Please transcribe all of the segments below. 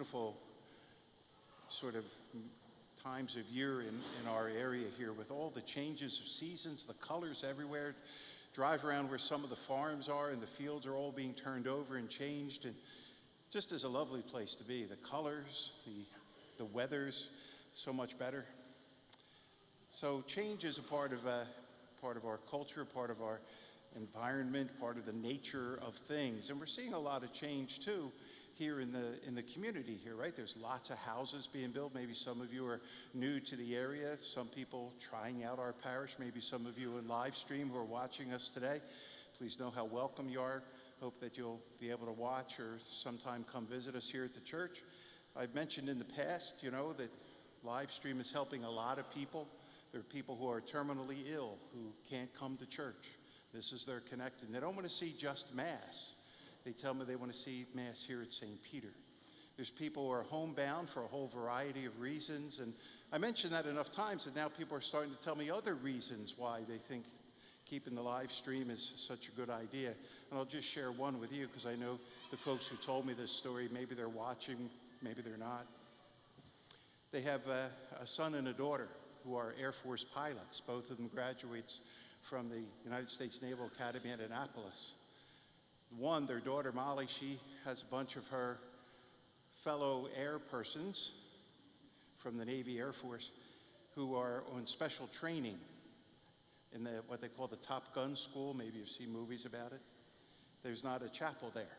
beautiful sort of times of year in our area here with all the changes of seasons, the colors everywhere. Drive around where some of the farms are and the fields are all being turned over and changed, and just is a lovely place to be. The colors, the weather's so much better. So change is a part of our culture, part of our environment, part of the nature of things. And we're seeing a lot of change too here in the community here, right? There's lots of houses being built. Maybe some of you are new to the area. Some people trying out our parish. Maybe some of you in live stream who are watching us today. Please know how welcome you are. Hope that you'll be able to watch or sometime come visit us here at the church. I've mentioned in the past, that live stream is helping a lot of people. There are people who are terminally ill who can't come to church. This is their connected. They don't want to see just Mass. They tell me they want to see Mass here at St. Peter. There's people who are homebound for a whole variety of reasons, and I mentioned that enough times that now people are starting to tell me other reasons why they think keeping the live stream is such a good idea. And I'll just share one with you because I know the folks who told me this story, maybe they're watching, maybe they're not. They have a son and a daughter who are Air Force pilots. Both of them graduates from the United States Naval Academy at Annapolis. One, their daughter Molly, she has a bunch of her fellow air persons from the Navy Air Force who are on special training in what they call the Top Gun school. Maybe you've seen movies about it. There's not a chapel there.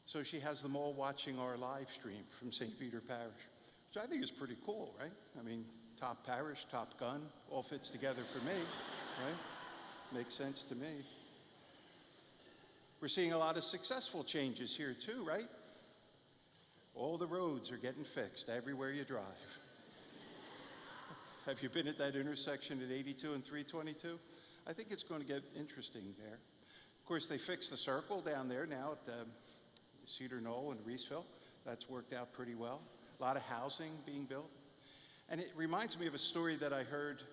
So she has them all watching our live stream from St. Peter Parish, which I think is pretty cool, right? I mean, top parish, Top Gun, all fits together for me, right? Makes sense to me. We're seeing a lot of successful changes here too, right? All the roads are getting fixed everywhere you drive. Have you been at that intersection at 82 and 322? I think it's going to get interesting there. Of course, they fixed the circle down there now at Cedar Knoll and Reeseville. That's worked out pretty well. A lot of housing being built. And it reminds me of a story that I heard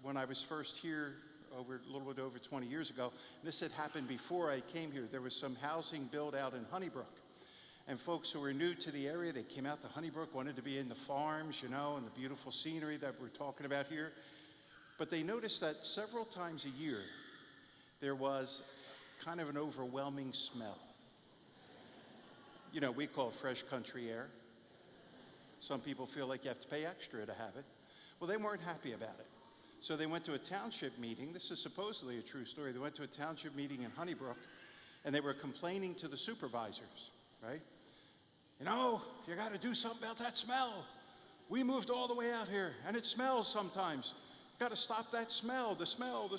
when I was first here a little bit over 20 years ago. This had happened before I came here. There was some housing built out in Honeybrook. And folks who were new to the area, they came out to Honeybrook, wanted to be in the farms, and the beautiful scenery that we're talking about here. But they noticed that several times a year, there was kind of an overwhelming smell. We call it fresh country air. Some people feel like you have to pay extra to have it. Well, they weren't happy about it. So they went to a township meeting. This is supposedly a true story. They went to a township meeting in Honeybrook, and they were complaining to the supervisors, right? You got to do something about that smell. We moved all the way out here, and it smells sometimes. Got to stop that smell, the smell.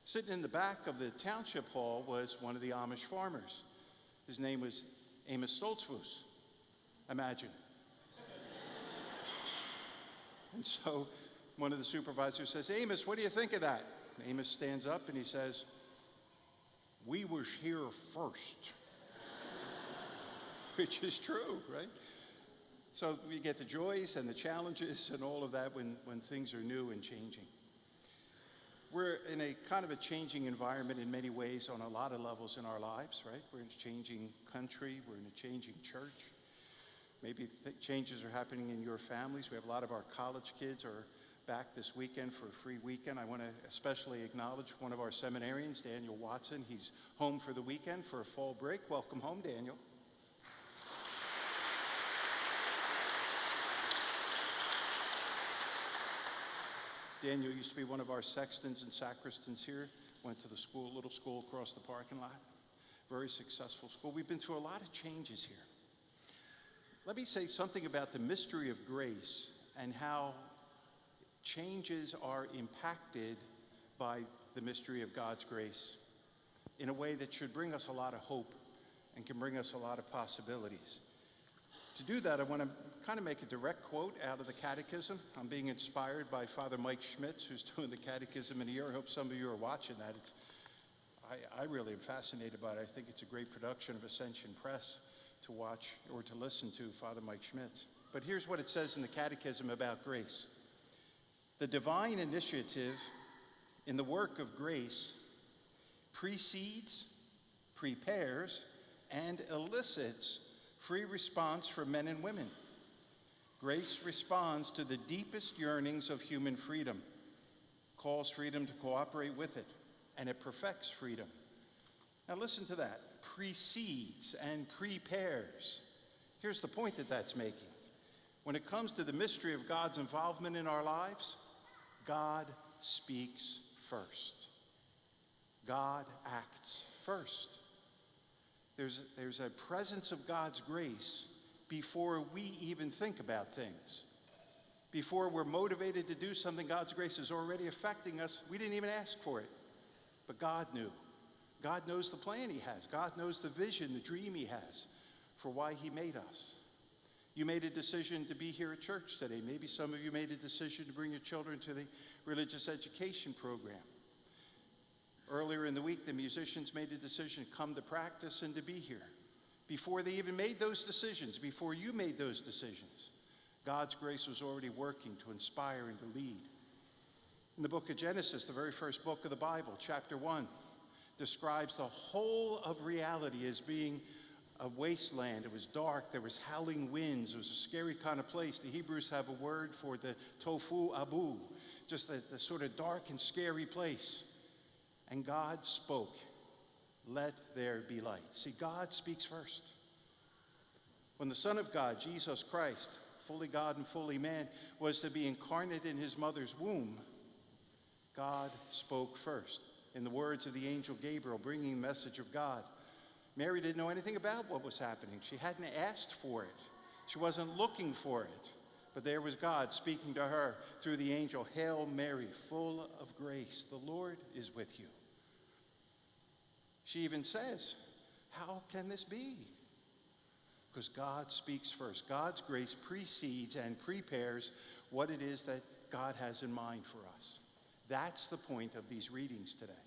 Sitting in the back of the township hall was one of the Amish farmers. His name was Amos Stoltzfus. Imagine. And so one of the supervisors says, Amos, what do you think of that? And Amos stands up and he says, we was here first. Which is true, right? So we get the joys and the challenges and all of that when things are new and changing. We're in a kind of a changing environment in many ways on a lot of levels in our lives, right? We're in a changing country. We're in a changing church. Maybe changes are happening in your families. We have a lot of our college kids are back this weekend for a free weekend. I want to especially acknowledge one of our seminarians, Daniel Watson. He's home for the weekend for a fall break. Welcome home, Daniel. Daniel used to be one of our sextons and sacristans here. Went to the school, little school across the parking lot. Very successful school. We've been through a lot of changes here. Let me say something about the mystery of grace and how changes are impacted by the mystery of God's grace in a way that should bring us a lot of hope and can bring us a lot of possibilities. To do that, I want to kind of make a direct quote out of the Catechism. I'm being inspired by Father Mike Schmitz, who's doing the Catechism in a year. I hope some of you are watching that. I really am fascinated by it. I think it's a great production of Ascension Press to watch or to listen to Father Mike Schmitz. But here's what it says in the Catechism about grace. The divine initiative in the work of grace precedes, prepares, and elicits free response for men and women. Grace responds to the deepest yearnings of human freedom, calls freedom to cooperate with it, and it perfects freedom. Now listen to that. Precedes and prepares. Here's the point that that's making. When it comes to the mystery of God's involvement in our lives, God speaks first. God acts first. There's a presence of God's grace before we even think about things. Before we're motivated to do something, God's grace is already affecting us. We didn't even ask for it, but God knew. God knows the plan he has. God knows the vision, the dream he has for why he made us. You made a decision to be here at church today. Maybe some of you made a decision to bring your children to the religious education program. Earlier in the week, the musicians made a decision to come to practice and to be here. Before they even made those decisions, before you made those decisions, God's grace was already working to inspire and to lead. In the book of Genesis, the very first book of the Bible, chapter 1, describes the whole of reality as being a wasteland. It was dark. There was howling winds. It was a scary kind of place. The Hebrews have a word for the tofu abu, just the sort of dark and scary place. And God spoke, "Let there be light." See, God speaks first. When the Son of God, Jesus Christ, fully God and fully man, was to be incarnate in his mother's womb, God spoke first. In the words of the angel Gabriel, bringing the message of God. Mary didn't know anything about what was happening. She hadn't asked for it. She wasn't looking for it. But there was God speaking to her through the angel, "Hail Mary, full of grace, the Lord is with you." She even says, "How can this be?" Because God speaks first. God's grace precedes and prepares what it is that God has in mind for us. That's the point of these readings today.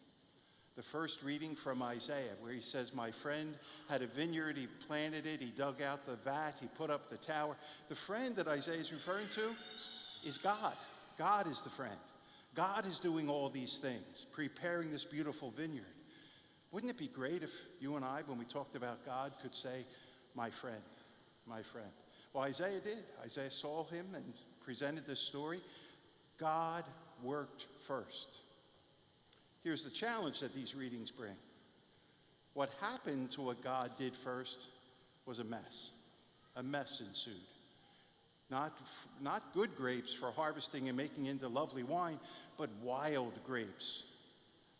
The first reading from Isaiah, where he says, "My friend had a vineyard, he planted it, he dug out the vat, he put up the tower." The friend that Isaiah is referring to is God. God is the friend. God is doing all these things, preparing this beautiful vineyard. Wouldn't it be great if you and I, when we talked about God, could say, "My friend, my friend"? Well, Isaiah did. Isaiah saw him and presented this story. God worked first. Here's the challenge that these readings bring. What happened to what God did first was a mess. A mess ensued. Not good grapes for harvesting and making into lovely wine, but wild grapes.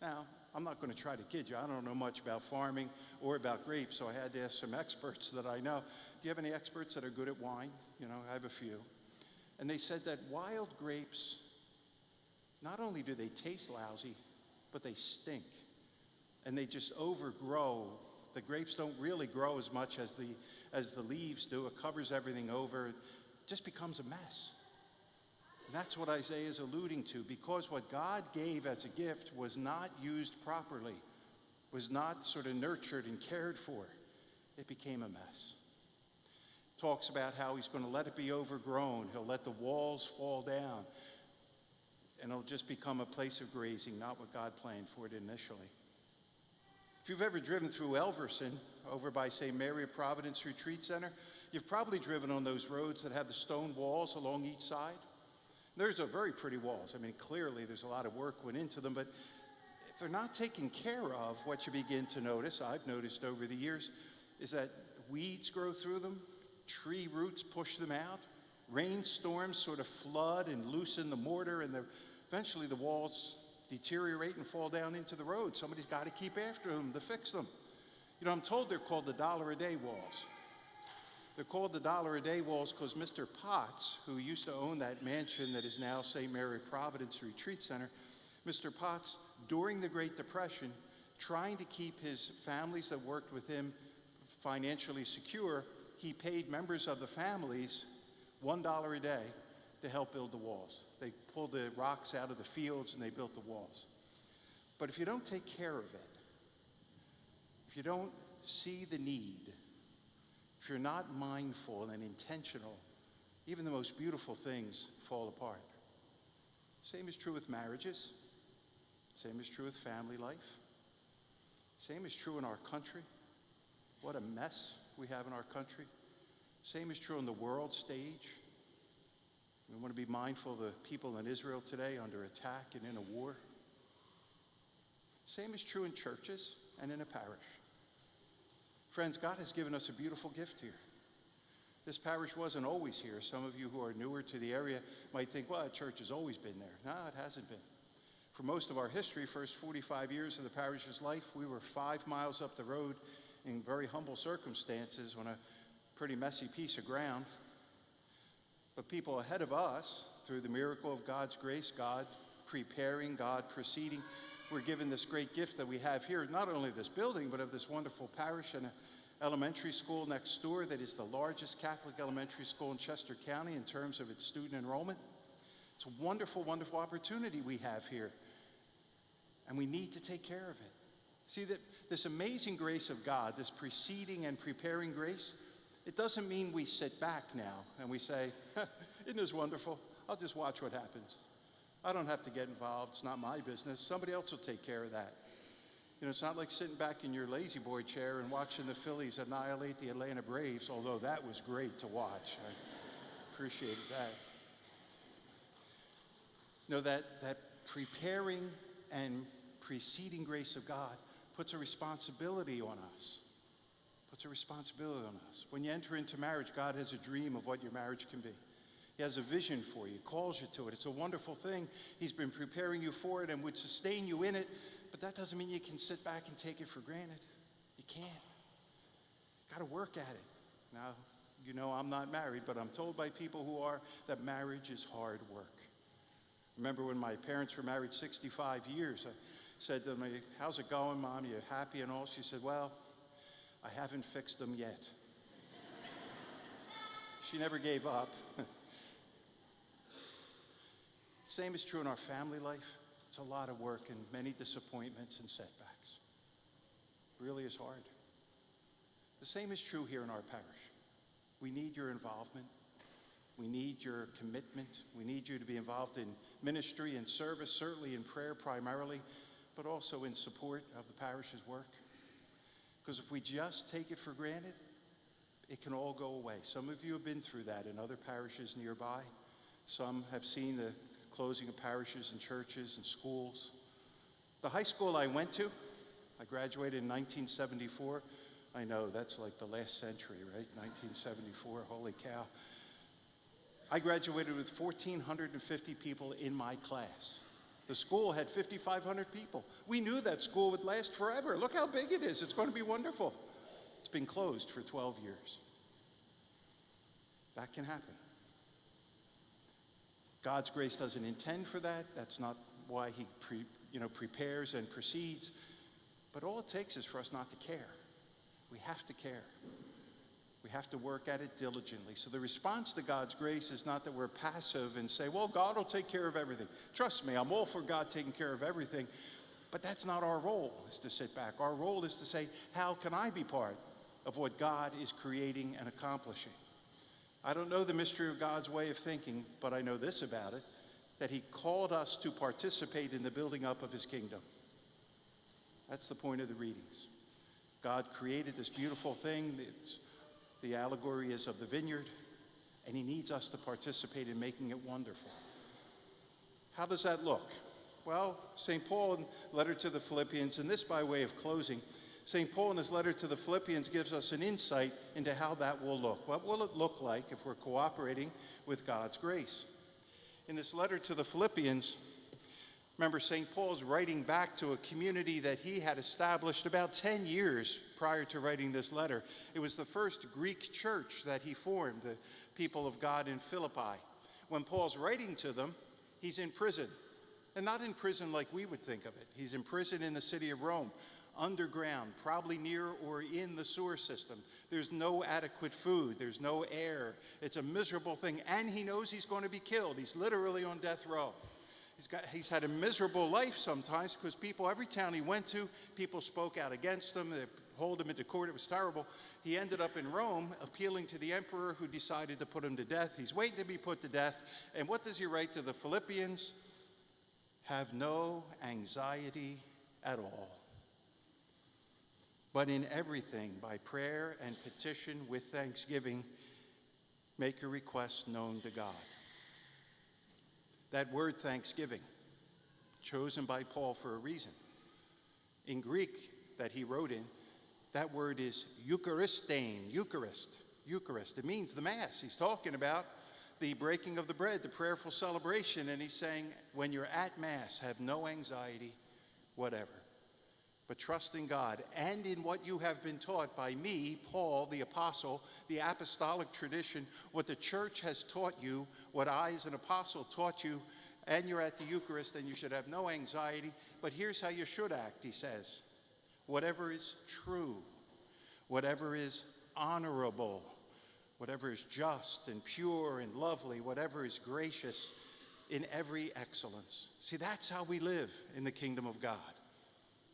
Now, I'm not going to try to kid you. I don't know much about farming or about grapes, so I had to ask some experts that I know. Do you have any experts that are good at wine? I have a few. And they said that wild grapes, not only do they taste lousy, but they stink. And they just overgrow. The grapes don't really grow as much as the leaves do. It covers everything over. It just becomes a mess. And that's what Isaiah is alluding to, because what God gave as a gift was not used properly, was not sort of nurtured and cared for. It became a mess. Talks about how he's going to let it be overgrown. He'll let the walls fall down. And it'll just become a place of grazing, not what God planned for it initially. If you've ever driven through Elverson, over by St. Mary of Providence Retreat Center, you've probably driven on those roads that have the stone walls along each side. There's a very pretty walls. I mean, clearly there's a lot of work went into them, but if they're not taken care of, what you begin to notice, I've noticed over the years, is that weeds grow through them, tree roots push them out, rainstorms sort of flood and loosen the mortar, and eventually the walls deteriorate and fall down into the road. Somebody's got to keep after them to fix them. I'm told they're called the $1-a-day walls. They're called the $1-a-day walls because Mr. Potts, who used to own that mansion that is now St. Mary Providence Retreat Center, Mr. Potts, during the Great Depression, trying to keep his families that worked with him financially secure, he paid members of the families $1 a day to help build the walls. They pulled the rocks out of the fields and they built the walls. But if you don't take care of it, if you don't see the need, if you're not mindful and intentional, even the most beautiful things fall apart. Same is true with marriages. Same is true with family life. Same is true in our country. What a mess we have in our country. Same is true on the world stage. We want to be mindful of the people in Israel today under attack and in a war. Same is true in churches and in a parish. Friends, God has given us a beautiful gift here. This parish wasn't always here. Some of you who are newer to the area might think, well, that church has always been there. No, it hasn't been. For most of our history, first 45 years of the parish's life, we were 5 miles up the road in very humble circumstances on a pretty messy piece of ground. But people ahead of us, through the miracle of God's grace, God preparing, God proceeding, we're given this great gift that we have here, not only this building, but of this wonderful parish and an elementary school next door that is the largest Catholic elementary school in Chester County in terms of its student enrollment. It's a wonderful, wonderful opportunity we have here, and we need to take care of it. See, that this amazing grace of God, this preceding and preparing grace, it doesn't mean we sit back now and we say, isn't this wonderful? I'll just watch what happens. I don't have to get involved. It's not my business. Somebody else will take care of that. You know, it's not like sitting back in your lazy boy chair and watching the Phillies annihilate the Atlanta Braves, although that was great to watch. I appreciated that. No, that preparing and preceding grace of God puts a responsibility on us. Puts a responsibility on us. When you enter into marriage, God has a dream of what your marriage can be. He has a vision for you, calls you to it. It's a wonderful thing. He's been preparing you for it and would sustain you in it, but that doesn't mean you can sit back and take it for granted. You can't. Got to work at it. Now, you know I'm not married, but I'm told by people who are that marriage is hard work. Remember when my parents were married 65 years, I said to them, how's it going, Mom? You happy and all? She said, well, I haven't fixed them yet. She never gave up. Same is true in our family life. It's a lot of work and many disappointments and setbacks. It really is hard. The same is true here in our parish. We need your involvement. We need your commitment. We need you to be involved in ministry and service, certainly in prayer primarily, but also in support of the parish's work. Because if we just take it for granted, it can all go away. Some of you have been through that in other parishes nearby. Some have seen the closing of parishes and churches and schools. The high school I went to, I graduated in 1974. I know, that's like the last century, right? 1974, holy cow. I graduated with 1,450 people in my class. The school had 5,500 people. We knew that school would last forever. Look how big it is. It's going to be wonderful. It's been closed for 12 years. That can happen. God's grace doesn't intend for that. That's not why he prepares and proceeds. But all it takes is for us not to care. We have to care. We have to work at it diligently. So the response to God's grace is not that we're passive and say, well, God will take care of everything. Trust me, I'm all for God taking care of everything. But that's not our role, is to sit back. Our role is to say, how can I be part of what God is creating and accomplishing? I don't know the mystery of God's way of thinking, but I know this about it, that he called us to participate in the building up of his kingdom. That's the point of the readings. God created this beautiful thing. The allegory is of the vineyard, and he needs us to participate in making it wonderful. How does that look? Well, St. Paul in the letter to the Philippians, and this by way of closing, St. Paul in his letter to the Philippians gives us an insight into how that will look. What will it look like if we're cooperating with God's grace? In this letter to the Philippians, remember, St. Paul's writing back to a community that he had established about 10 years prior to writing this letter. It was the first Greek church that he formed, the people of God in Philippi. When Paul's writing to them, he's in prison. And not in prison like we would think of it. He's in prison in the city of Rome, underground, probably near or in the sewer system. There's no adequate food. There's no air. It's a miserable thing. And he knows he's going to be killed. He's literally on death row. He's had a miserable life sometimes because people, every town he went to, people spoke out against him. They hauled him into court. It was terrible. He ended up in Rome appealing to the emperor who decided to put him to death. He's waiting to be put to death. And what does he write to the Philippians? Have no anxiety at all, but in everything, by prayer and petition with thanksgiving, make your requests known to God. That word thanksgiving, chosen by Paul for a reason. In Greek that he wrote in, that word is Eucharistein, Eucharist. It means the Mass. He's talking about the breaking of the bread, the prayerful celebration, and he's saying, when you're at Mass, have no anxiety, whatever, but trust in God and in what you have been taught by me, Paul, the apostle, the apostolic tradition, what the church has taught you, what I as an apostle taught you, and you're at the Eucharist, and you should have no anxiety. But here's how you should act, he says. Whatever is true, whatever is honorable, whatever is just and pure and lovely, whatever is gracious, in every excellence. See, that's how we live in the kingdom of God.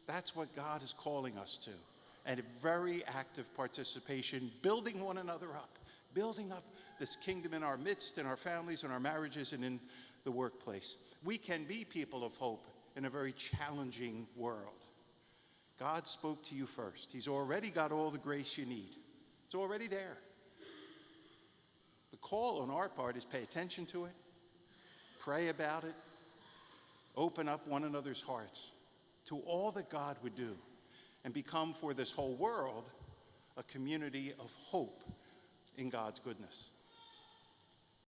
That's what God is calling us to. And a very active participation, building one another up, building up this kingdom in our midst, in our families, in our marriages, and in the workplace. We can be people of hope in a very challenging world. God spoke to you first. He's already got all the grace you need. It's already there. The call on our part is pay attention to it, pray about it, open up one another's hearts to all that God would do, and become for this whole world a community of hope in God's goodness.